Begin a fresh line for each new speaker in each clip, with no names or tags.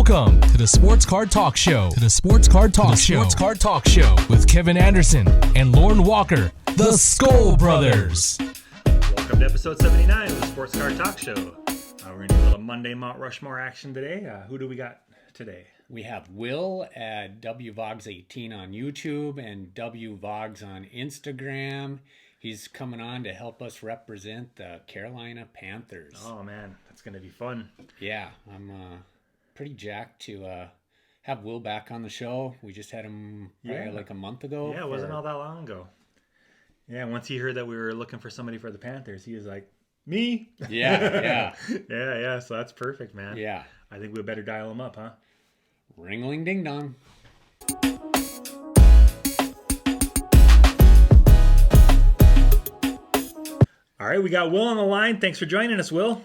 Welcome to the Sports Card Talk Show. Sports Card Talk Show with Kevin Anderson and Lauren Walker, the Skol Brothers.
Welcome to episode 79 of the Sports Card Talk Show. We're going to do a little Monday Mount Rushmore action today. Who do we got today?
We have Will at wvogs18 on YouTube and wvogs on Instagram. He's coming on to help us represent the Carolina Panthers.
Oh man, that's going to be fun.
Yeah, I'm pretty jacked to have Will back on the show. We just had him like a month ago.
Yeah, it wasn't all that long ago. Yeah, once he heard that we were looking for somebody for the Panthers, he was like, me?
Yeah.
Yeah, so that's perfect, man.
Yeah.
I think we better dial him up, huh?
Ring-a-ling-ding-dong.
All right, we got Will on the line. Thanks for joining us, Will.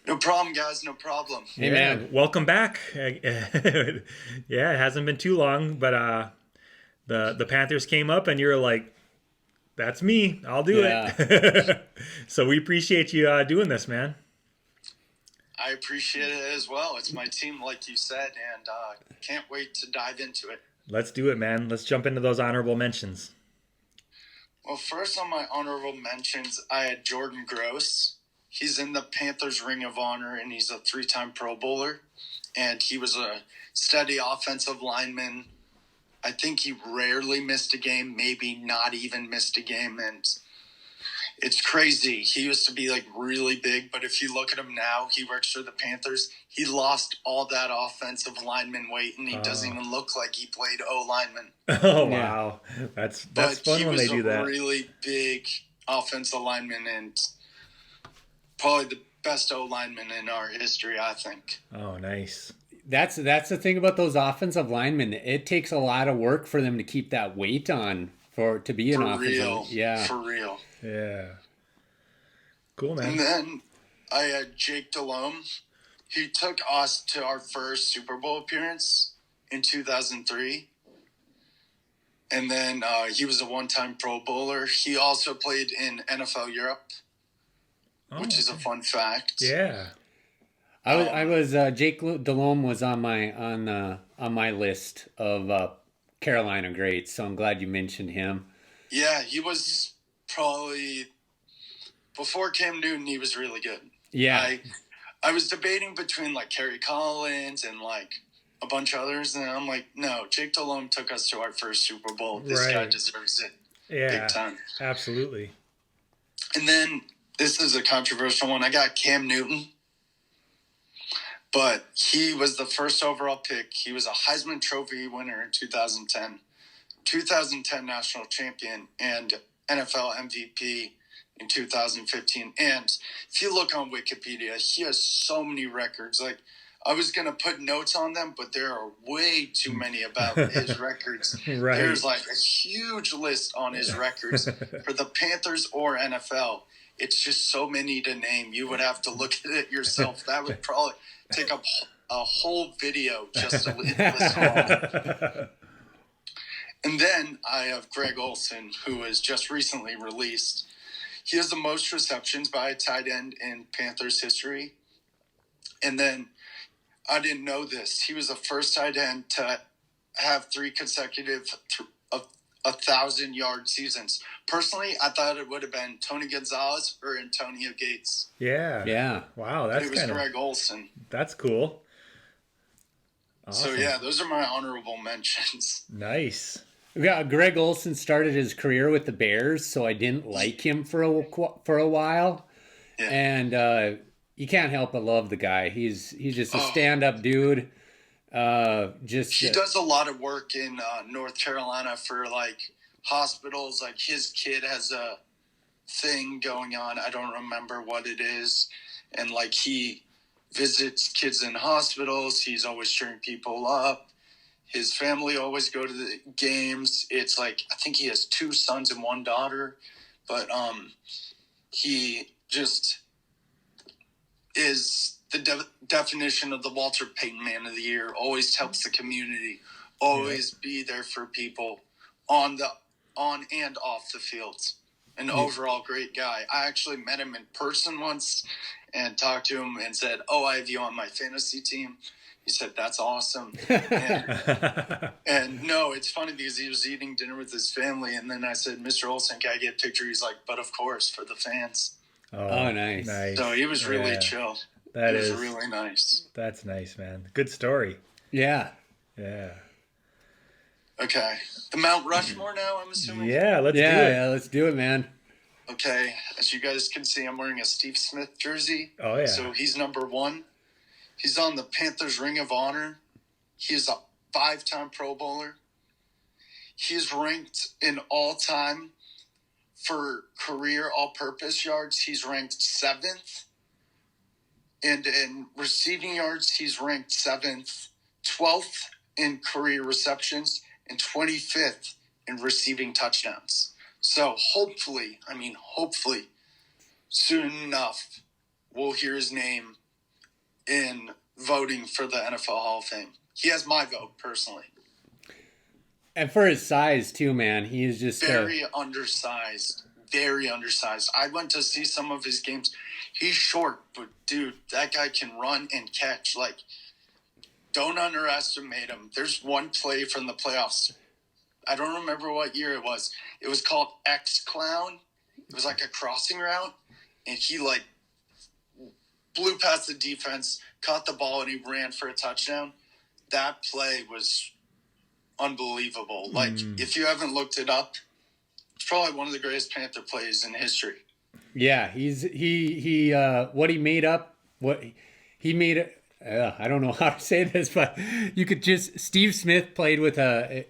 No problem, guys. No problem.
Hey, man.
Welcome back. Yeah, it hasn't been too long, but the Panthers came up and you're like, that's me. I'll do it. So we appreciate you doing this, man.
I appreciate it as well. It's my team, like you said, and can't wait to dive into it.
Let's do it, man. Let's jump into those honorable mentions.
Well, first on my honorable mentions, I had Jordan Gross. He's in the Panthers Ring of Honor, and he's a 3-time Pro Bowler. And he was a steady offensive lineman. I think he rarely missed a game, maybe not even missed a game. And it's crazy. He used to be like really big, but if you look at him now, he works for the Panthers. He lost all that offensive lineman weight, and he doesn't even look like he played O-lineman.
Oh, wow. That's fun when they do that.
He was a really big offensive lineman and probably the best O-lineman in our history, I think.
Oh, nice.
That's the thing about those offensive linemen. It takes a lot of work for them to keep that weight on to be an offensive. Yeah,
for real.
Yeah. Cool, man.
And then I had Jake Delhomme. He took us to our first Super Bowl appearance in 2003. And then he was a one-time Pro Bowler. He also played in NFL Europe, which is a fun fact.
Yeah.
I was Jake Delhomme was on my list of Carolina greats, so I'm glad you mentioned him.
Yeah, he was probably before Cam Newton. He was really good.
Yeah,
I was debating between like Kerry Collins and like a bunch of others, and I'm like, no, Jake Delhomme took us to our first Super Bowl. This guy deserves it.
Yeah,
big time.
Absolutely.
And then this is a controversial one. I got Cam Newton. But he was the first overall pick. He was a Heisman Trophy winner in 2010, 2010 national champion, and NFL MVP in 2015. And if you look on Wikipedia, he has so many records. Like, I was going to put notes on them, but there are way too many about his records.
Right.
There's like a huge list on his records for the Panthers or NFL. It's just so many to name. You would have to look at it yourself. That would probably take up a whole video just to list all. And then I have Greg Olsen, who was just recently released. He has the most receptions by a tight end in Panthers history. And then, I didn't know this, he was the first tight end to have 3 consecutive 1,000-yard seasons. Personally, I thought it would have been Tony Gonzalez or Antonio Gates.
Yeah. Wow,
it was Greg Olsen.
That's cool. Awesome.
So yeah, those are my honorable mentions.
Nice.
Yeah, Greg Olsen started his career with the Bears, so I didn't like him for a while. Yeah. And you can't help but love the guy. He's just a stand-up dude. He does a lot of work in North Carolina for like hospitals. Like his kid has a thing going on. I don't remember what it is. And like he visits kids in hospitals. He's always cheering people up. His family always go to the games. It's like, I think he has 2 sons and 1 daughter, but he just is the definition of the Walter Payton Man of the Year. Always helps the community. Always be there for people on and off the field. An overall great guy. I actually met him in person once,
and talked to him and said, "Oh, I have you on my fantasy team." He said, "That's awesome." And no, it's funny because he was eating dinner with his family, and then I said, "Mr. Olsen, can I get a picture?" He's like, "But of course, for the fans."
Oh, nice.
So he was really chill.
That
was really nice.
That's nice, man. Good story.
Yeah.
Yeah.
Okay. The Mount Rushmore now, I'm assuming?
Yeah, let's do it.
Yeah, let's do it, man.
Okay. As you guys can see, I'm wearing a Steve Smith jersey.
Oh, yeah.
So he's number 1. He's on the Panthers Ring of Honor. He is a 5-time Pro Bowler. He is ranked in all-time for career all-purpose yards. He's ranked 7th. And in receiving yards, he's ranked 7th, 12th in career receptions, and 25th in receiving touchdowns. So hopefully, soon enough, we'll hear his name in voting for the NFL Hall of Fame. He has my vote, personally.
And for his size, too, man, he is just...
Very undersized. Very undersized. I went to see some of his games. He's short, but, dude, that guy can run and catch. Like, don't underestimate him. There's one play from the playoffs. I don't remember what year it was. It was called X-Clown. It was like a crossing route, and he, like, blew past the defense, caught the ball, and he ran for a touchdown. That play was unbelievable. Like, if you haven't looked it up, it's probably one of the greatest Panther plays in history.
Yeah, what he made up, I don't know how to say this, but you could just, Steve Smith played with a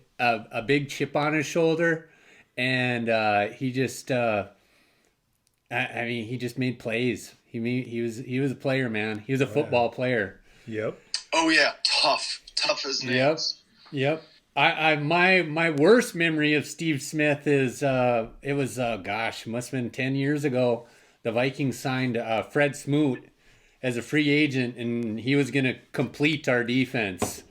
big chip on his shoulder, and he just, he just made plays. He was a player, man. He was a football player.
Yep.
Oh yeah, tough as nails.
Yep. My worst memory of Steve Smith is it was must have been 10 years ago. The Vikings signed Fred Smoot as a free agent, and he was going to complete our defense.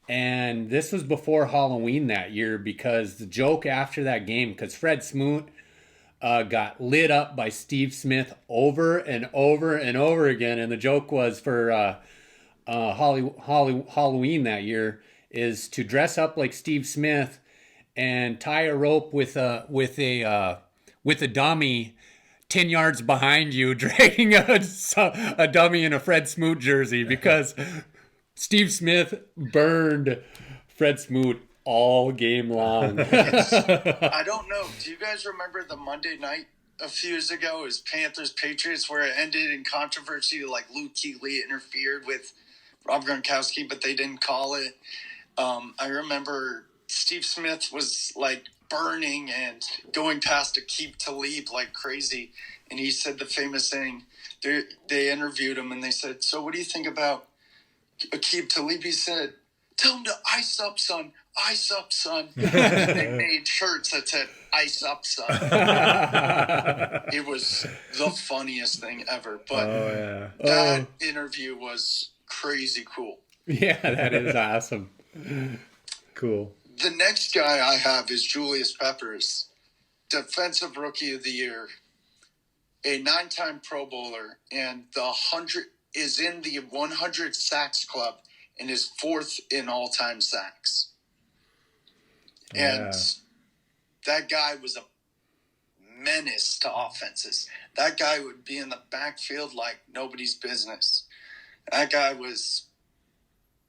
And this was before Halloween that year, because the joke after that game, because Fred Smoot got lit up by Steve Smith over and over and over again, and the joke was for Halloween that year is to dress up like Steve Smith and tie a rope with a dummy 10 yards behind you, dragging a dummy in a Fred Smoot jersey, because Steve Smith burned Fred Smoot all game long.
I don't know. Do you guys remember the Monday night a few years ago? It was Panthers-Patriots, where it ended in controversy, like Luke Kuechly interfered with Rob Gronkowski, but they didn't call it. I remember Steve Smith was like burning and going past Aqib Talib like crazy, and he said the famous saying. They interviewed him, and they said, "So what do you think about Aqib Talib?" He said, "Tell him to ice up, son. Ice up, son." They made shirts that said "Ice up, son." It was the funniest thing ever. But that interview was crazy cool.
Yeah, that is awesome.
Cool.
The next guy I have is Julius Peppers, Defensive Rookie of the Year, a 9-time Pro Bowler, and is in the 100 sacks club and is 4th in all-time sacks. And that guy was a menace to offenses. That guy would be in the backfield like nobody's business. That guy was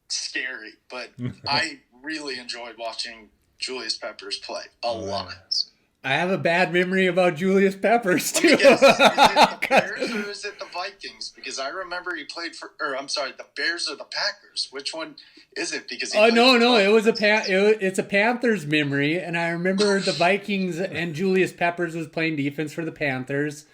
scary, but I really enjoyed watching Julius Peppers play a lot.
I have a bad memory about Julius Peppers, too.
Let me guess, is it the Bears or is it the Vikings? Because I remember he played the Bears or the Packers. Which one is it? Because
no, it was it's a Panthers memory, and I remember the Vikings and Julius Peppers was playing defense for the Panthers,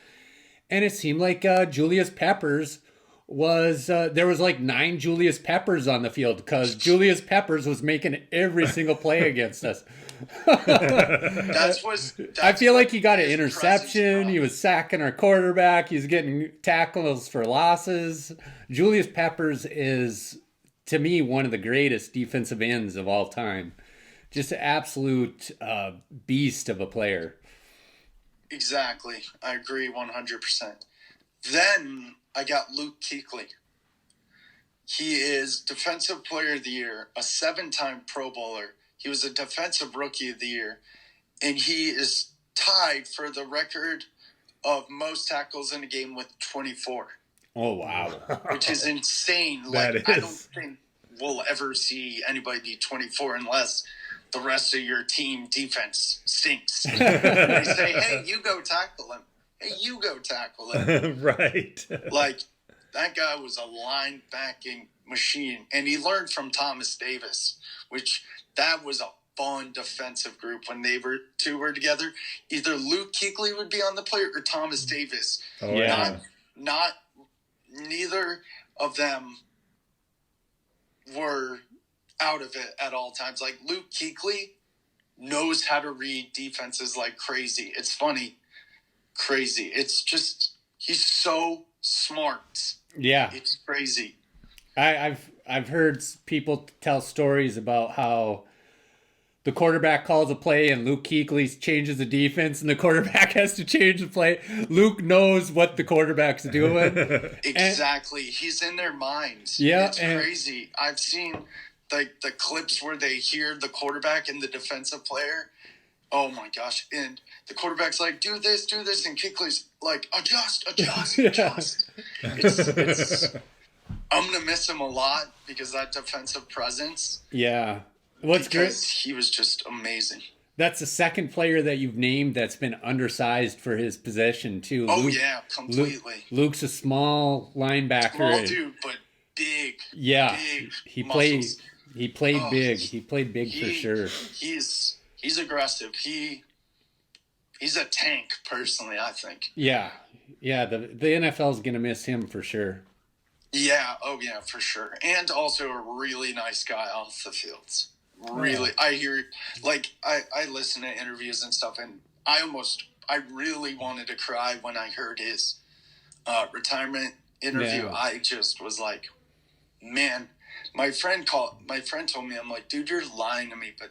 and it seemed like Julius Peppers was there was like 9 Julius Peppers on the field, because Julius Peppers was making every single play against us. I feel like he got an interception. He was sacking our quarterback. He was getting tackles for losses. Julius Peppers is, to me, one of the greatest defensive ends of all time. Just an absolute beast of a player.
Exactly. I agree 100%. Then I got Luke Kuechly. He is Defensive Player of the Year, a 7-time Pro Bowler. He was a Defensive Rookie of the Year, and he is tied for the record of most tackles in a game with 24.
Oh, wow.
Which is insane. Like, I don't think we'll ever see anybody be 24 unless the rest of your team defense stinks. They say, hey, you go tackle him. Hey, you go tackle him.
Right.
Like, that guy was a linebacking machine. And he learned from Thomas Davis, which that was a fun defensive group when they were together. Either Luke Kuechly would be on the play or Thomas Davis.
Oh, yeah.
Neither of them were out of it at all times. Like, Luke Kuechly knows how to read defenses like crazy. It's funny. Crazy. It's just, he's so smart.
Yeah.
It's crazy.
I've heard people tell stories about how the quarterback calls a play and Luke Kuechly changes the defense and the quarterback has to change the play. Luke knows what the quarterback's doing.
Exactly. He's in their minds.
Yeah.
It's crazy. I've seen the clips where they hear the quarterback and the defensive player. Oh my gosh. And the quarterback's like, do this. And Kuechly's like, adjust. It's I'm going to miss him a lot because that defensive presence.
Yeah. What's great?
He was just amazing.
That's the second player that you've named that's been undersized for his position, too.
Oh, yeah, completely.
Luke's a small linebacker.
Small dude, but big.
Yeah.
Big
He
muscles.
played big. He played big for sure.
He's aggressive. He's a tank, personally, I think.
Yeah. Yeah, the NFL's going to miss him for sure.
Yeah, oh yeah, for sure. And also a really nice guy off the fields. Really, I hear, like, I listen to interviews and stuff, and I really wanted to cry when I heard his retirement interview.
Yeah.
I just was like, man, my friend told me, I'm like, dude, you're lying to me, but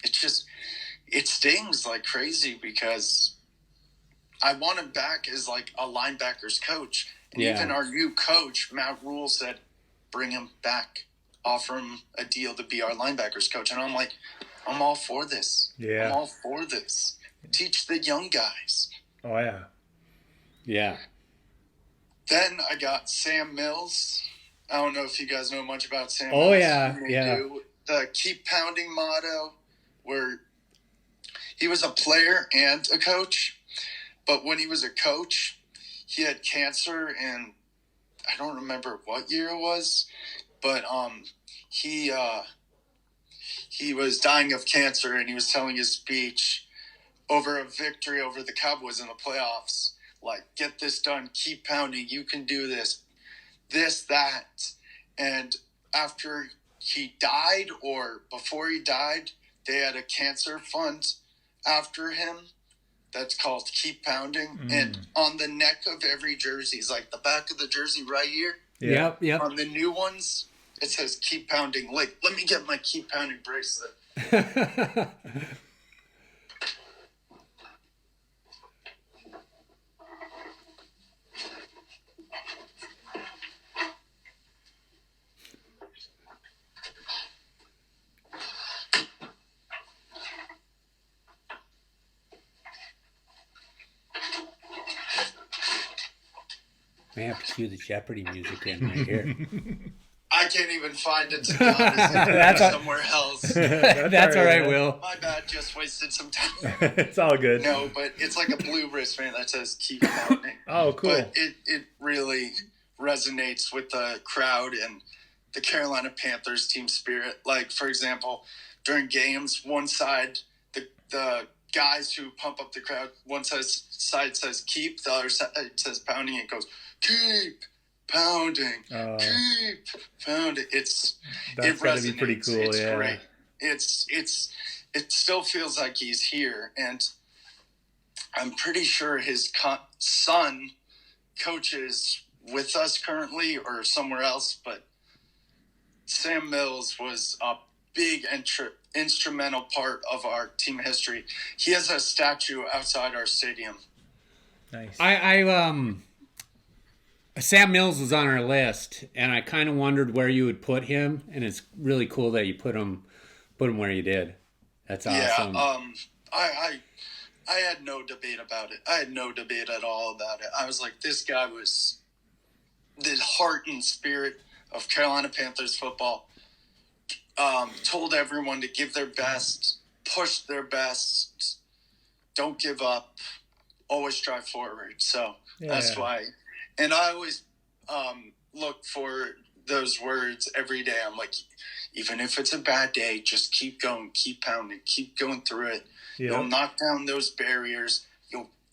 it stings like crazy because I want him back as like a linebackers coach. And even our new coach, Matt Rule, said, bring him back, offer him a deal to be our linebackers coach. And I'm like, I'm all for this.
Yeah.
I'm all for this. Teach the young guys.
Oh, yeah.
Yeah.
Then I got Sam Mills. I don't know if you guys know much about Sam
Oh,
Mills.
yeah, yeah.
Do the keep pounding motto, where he was a player and a coach. But when he was a coach, he had cancer, and I don't remember what year it was, but he was dying of cancer, and he was telling his speech over a victory over the Cowboys in the playoffs, like, get this done, keep pounding, you can do this, that. And after he died, or before he died, they had a cancer fund after him that's called Keep Pounding. And on the neck of every jersey, is like the back of the jersey right here.
Yeah.
Yep.
On the new ones, it says Keep Pounding. Like, let me get my Keep Pounding bracelet.
I have to cue the Jeopardy music in right here.
I can't even find it, to be honest. That's somewhere else.
That's all right, Will.
My bad, just wasted some time.
It's all good.
No, but it's like a blue wristband that says Keep Pounding.
Oh, cool.
But it really resonates with the crowd and the Carolina Panthers team spirit. Like, for example, during games, one side, the guys who pump up the crowd, one side says keep, the other side says pounding, and it goes, keep pounding, keep pounding.
That's
it
gotta
resonates.
be pretty cool.
It's
yeah.
great. It still feels like he's here, and I'm pretty sure his son coaches with us currently or somewhere else. But Sam Mills was a big instrumental part of our team history. He has a statue outside our stadium.
Nice.
Sam Mills was on our list, and I kind of wondered where you would put him, and it's really cool that you put him where you did. That's awesome.
I had no debate about it. I had no debate at all about it. I was like, this guy was the heart and spirit of Carolina Panthers football. Told everyone to give their best, push their best, don't give up, always strive forward. So that's why. And I always look for those words every day. I'm like, even if it's a bad day, just keep going, keep pounding, keep going through it. Yep. You'll knock down those barriers.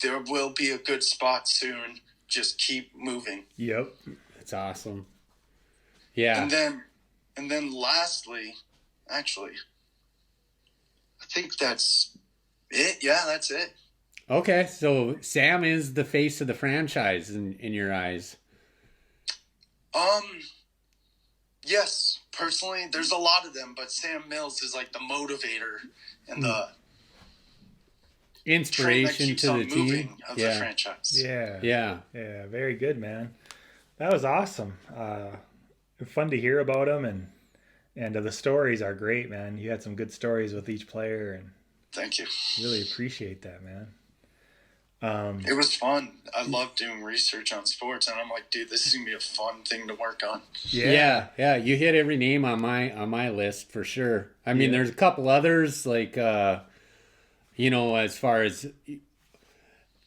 There will be a good spot soon. Just keep moving.
Yep.
That's awesome. Yeah.
And then lastly, actually, I think that's it. Yeah, that's it.
Okay, so Sam is the face of the franchise in your eyes.
Yes, personally, there's a lot of them, but Sam Mills is like the motivator and the
inspiration to the team
of the franchise.
Yeah, very good, man. That was awesome. Fun to hear about him, and the stories are great, man. You had some good stories with each player, and
thank you. Really
appreciate that, man.
It was fun. I love doing research on sports, and I'm like, dude, this is gonna be a fun thing to work on.
Yeah. You hit every name on my list for sure. I mean, there's a couple others like, as far as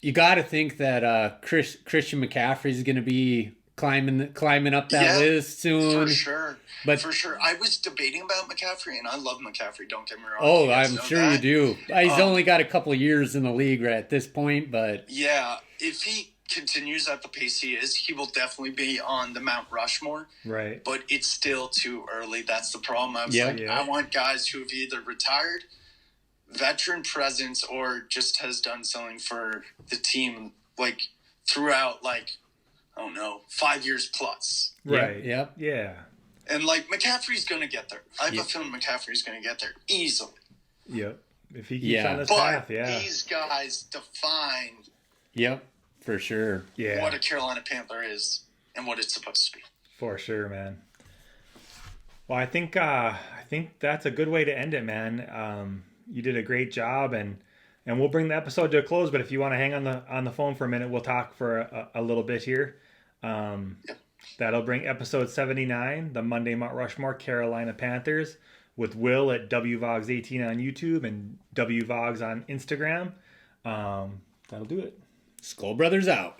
you got to think that Christian McCaffrey is gonna be climbing up that list soon.
For sure. For sure. I was debating about McCaffrey, and I love McCaffrey, don't get me wrong.
Oh, I'm sure you do. He's only got a couple of years in the league right at this point, but...
Yeah, if he continues at the pace he is, he will definitely be on the Mount Rushmore.
Right.
But it's still too early. That's the problem. I want guys who have either retired, veteran presence, or just has done something for the team, like, throughout, like, I don't know, 5 years plus.
Right.
Yep.
Yeah.
And, like, McCaffrey's going to get there. I have a feeling McCaffrey's going to get there easily.
Yep. If he keeps on this path,
these guys define...
Yep, for sure.
Yeah.
What a Carolina Panther is and what it's supposed to be.
For sure, man. Well, I think that's a good way to end it, man. You did a great job, and we'll bring the episode to a close. But if you want to hang on the phone for a minute, we'll talk for a little bit here. That'll bring episode 79, the Monday Mount Rushmore Carolina Panthers, with Will at wvogs18 on YouTube and wvogs on Instagram. That'll do it.
Skol Brothers out.